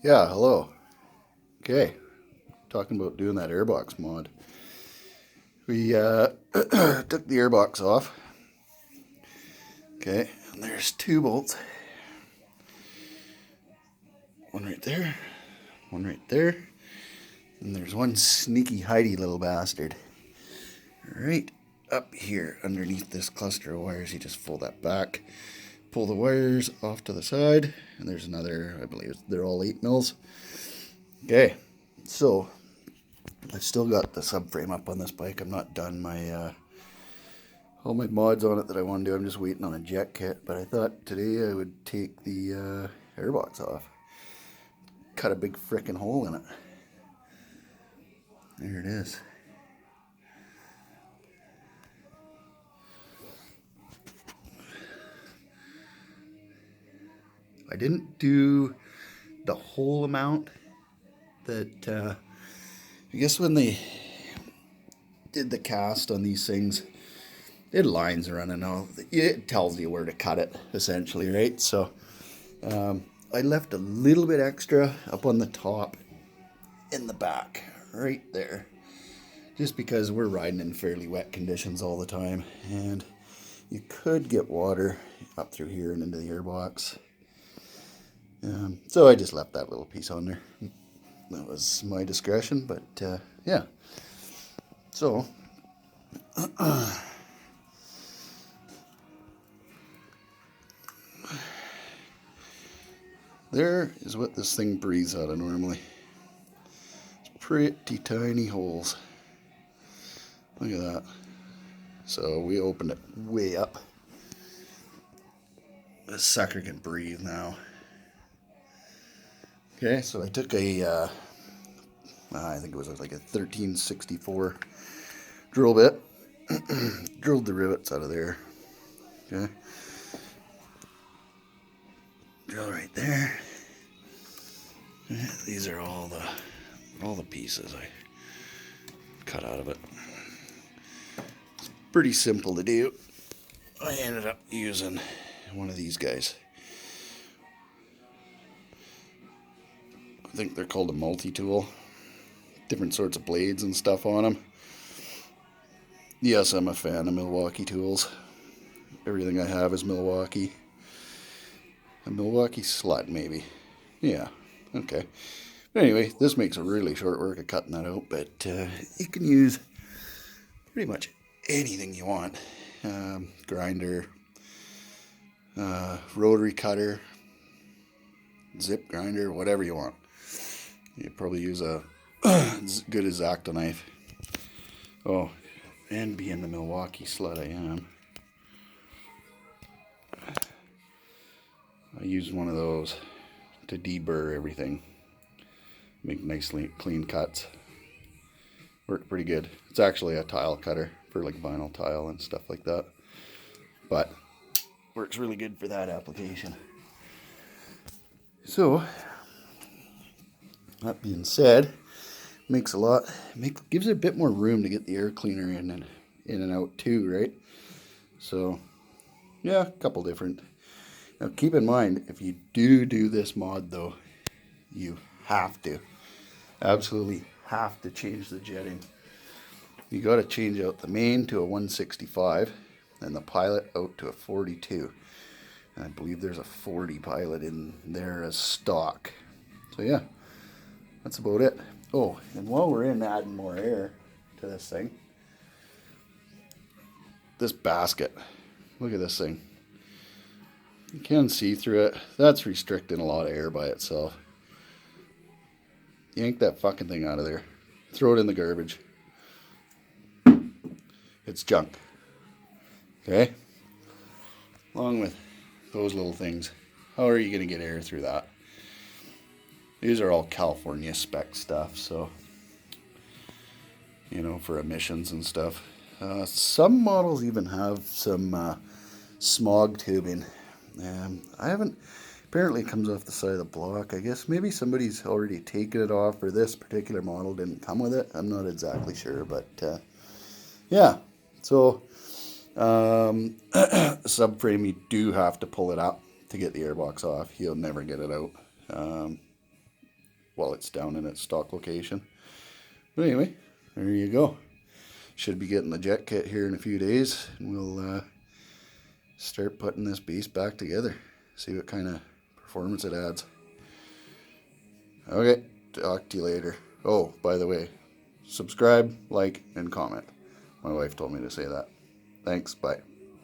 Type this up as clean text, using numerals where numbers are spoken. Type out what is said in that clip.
Yeah, hello. Okay, talking about doing that airbox mod. We took the airbox off. Okay, and there's two bolts. One right there, one right there. And there's one sneaky hidey little bastard right up here underneath this cluster of wires. You just fold that back, pull the wires off to the side, and there's another, I believe they're all 8 mils. Okay, so I've still got the subframe up on this bike. I'm not done my all my mods on it that I want to do. I'm just waiting on a jet kit, but I thought today I would take the airbox off. Cut a big frickin' hole in it. There it is. I didn't do the whole amount that, I guess when they did the cast on these things, it lines running out. It tells you where to cut it, essentially, right? So I left a little bit extra up on the top in the back, right there. Just because we're riding in fairly wet conditions all the time, and you could get water up through here and into the airbox. So I just left that little piece on there. That was my discretion, but yeah. So there is what this thing breathes out of normally. It's pretty tiny holes. Look at that. So we opened it way up. This sucker can breathe now. Okay, so I took a, I think it was like a 1364 drill bit. Drilled the rivets out of there. Okay. Drill right there. These are all the pieces I cut out of it. It's pretty simple to do. I ended up using one of these guys. I think they're called a multi-tool. Different sorts of blades and stuff on them. Yes, I'm a fan of Milwaukee tools. Everything I have is Milwaukee. A Milwaukee slut, maybe. Yeah, okay. But anyway, this makes a really short work of cutting that out, but you can use pretty much anything you want. Grinder, rotary cutter, zip grinder, whatever you want. You probably use a good X-Acto knife. Oh, and being the Milwaukee slut I am, I used one of those to deburr everything. Make nice clean cuts. Worked pretty good. It's actually a tile cutter for like vinyl tile and stuff like that. But works really good for that application. So, that being said, gives it a bit more room to get the air cleaner in and out too, right? So, yeah, a couple different. Now keep in mind, if you do this mod though, you absolutely have to change the jetting. You got to change out the main to a 165 and the pilot out to a 42. And I believe there's a 40 pilot in there as stock. So yeah, that's about it. Oh, and while we're adding more air to this thing, this basket, look at this thing. You can see through it. That's restricting a lot of air by itself. Yank that fucking thing out of there. Throw it in the garbage. It's junk. Okay? Along with those little things. How are you going to get air through that? These are all California spec stuff, so, for emissions and stuff. Some models even have some smog tubing. I haven't. Apparently, it comes off the side of the block. I guess maybe somebody's already taken it off, or this particular model didn't come with it. I'm not exactly sure, but yeah. So, subframe, you do have to pull it up to get the airbox off. You'll never get it out. while it's down in its stock location. But anyway, there you go. Should be getting the jet kit here in a few days, and we'll start putting this beast back together. See what kind of performance it adds. Okay, talk to you later. Oh, by the way, subscribe, like, and comment. My wife told me to say that. Thanks, bye.